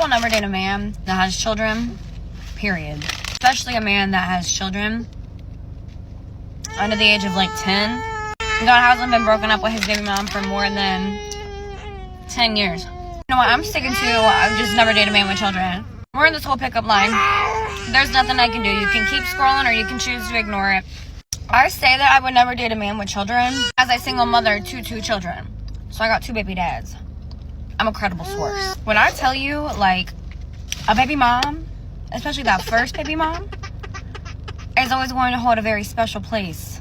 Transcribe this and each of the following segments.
will never date a man that has children, period. Especially a man that has children under the age of like 10. God hasn't been broken up with his baby mom for more than 10 years. You know what I'm sticking to? I've just never dated a man with children. We're in this whole pickup line. There's nothing I can do. You can keep scrolling or you can choose to ignore it. I say that I would never date a man with children as a single mother to 2 children. So I got 2 baby dads. I'm a credible source. When I tell you, like, a baby mom, especially that first baby mom, is always going to hold a very special place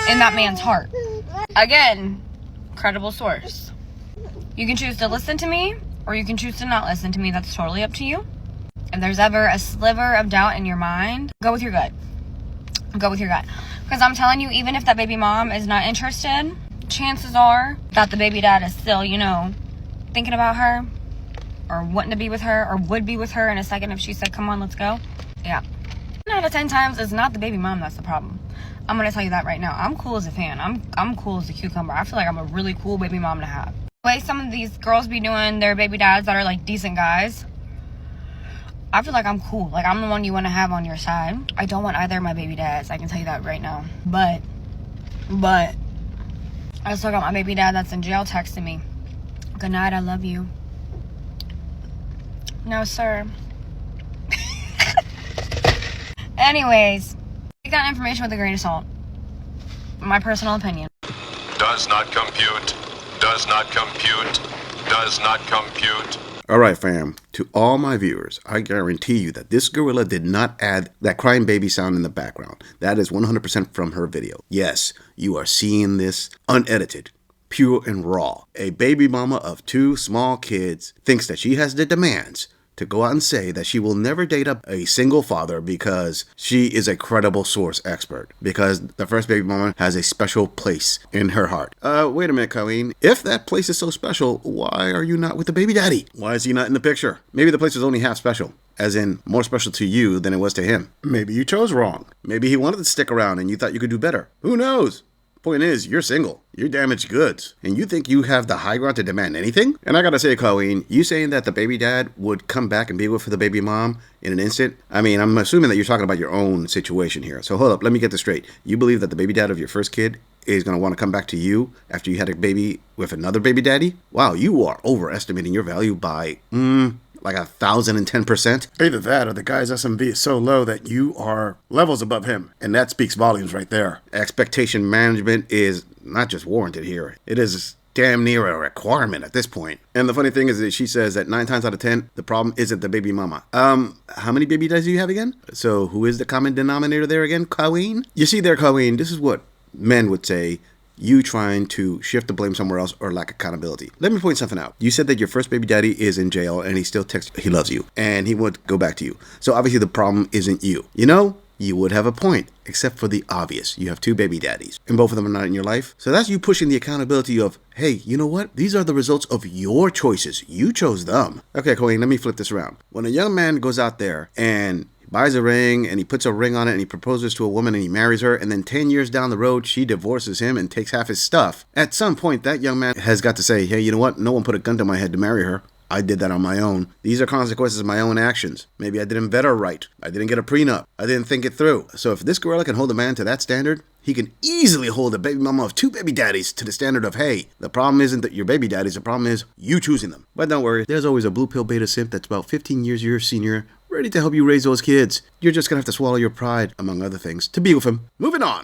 in that man's heart. Again, credible source. You can choose to listen to me or you can choose to not listen to me. That's totally up to you. If there's ever a sliver of doubt in your mind, go with your gut. Go with your gut. Because I'm telling you, even if that baby mom is not interested, chances are that the baby dad is still, you know, thinking about her or wanting to be with her or would be with her in a second if she said, come on, let's go. Yeah. 9 out of 10 times, it's not the baby mom that's the problem. I'm going to tell you that right now. I'm cool as a fan. I'm cool as a cucumber. I feel like I'm a really cool baby mom to have. The way some of these girls be doing their baby dads that are like decent guys, I feel like I'm cool. Like, I'm the one you want to have on your side. I don't want either of my baby dads. I can tell you that right now. But, I still got my baby dad that's in jail texting me. Good night, I love you. No, sir. Anyways, take that information with a grain of salt. My personal opinion. Does not compute. Does not compute. Does not compute. Alright fam, to all my viewers, I guarantee you that this gorilla did not add that crying baby sound in the background. That is 100% from her video. Yes, you are seeing this unedited, pure and raw. A baby mama of 2 small kids thinks that she has the demands to go out and say that she will never date up a single father because she is a credible source expert, because the first baby mama has a special place in her heart. Wait a minute, Colleen. If that place is so special, why are you not with the baby daddy? Why is he not in the picture? Maybe the place was only half special, as in more special to you than it was to him. Maybe you chose wrong. Maybe he wanted to stick around and you thought you could do better. Who knows? Point is, you're single. You're damaged goods. And you think you have the high ground to demand anything? And I gotta say, Colleen, you saying that the baby dad would come back and be with the baby mom in an instant? I mean, I'm assuming that you're talking about your own situation here. So hold up, let me get this straight. You believe that the baby dad of your first kid is gonna want to come back to you after you had a baby with another baby daddy? Wow, you are overestimating your value by, like 1,010%. Either that or the guy's SMV is so low that you are levels above him. And that speaks volumes right there. Expectation management is not just warranted here. It is damn near a requirement at this point. And the funny thing is that she says that 9 times out of 10, the problem isn't the baby mama. How many baby dads do you have again? So who is the common denominator there again, Colleen? You see there, Colleen, this is what men would say. You trying to shift the blame somewhere else or lack accountability. Let me point something out. You said that your first baby daddy is in jail and he still texts he loves you and he would go back to you. So obviously the problem isn't you. You know, you would have a point, except for the obvious. You have 2 baby daddies and both of them are not in your life. So that's you pushing the accountability of, hey, you know what? These are the results of your choices. You chose them. Okay, Colleen, let me flip this around. When a young man goes out there and buys a ring and he puts a ring on it and he proposes to a woman and he marries her, and then 10 years down the road she divorces him and takes half his stuff. At some point that young man has got to say, hey, you know what? No one put a gun to my head to marry her. I did that on my own. These are consequences of my own actions. Maybe I didn't vet her right. I didn't get a prenup. I didn't think it through. So if this gorilla can hold a man to that standard, he can easily hold a baby mama of 2 baby daddies to the standard of, hey, the problem isn't that your baby daddies, the problem is you choosing them. But don't worry, there's always a blue pill beta simp that's about 15 years your senior, ready to help you raise those kids. You're just gonna have to swallow your pride, among other things, to be with him. Moving on.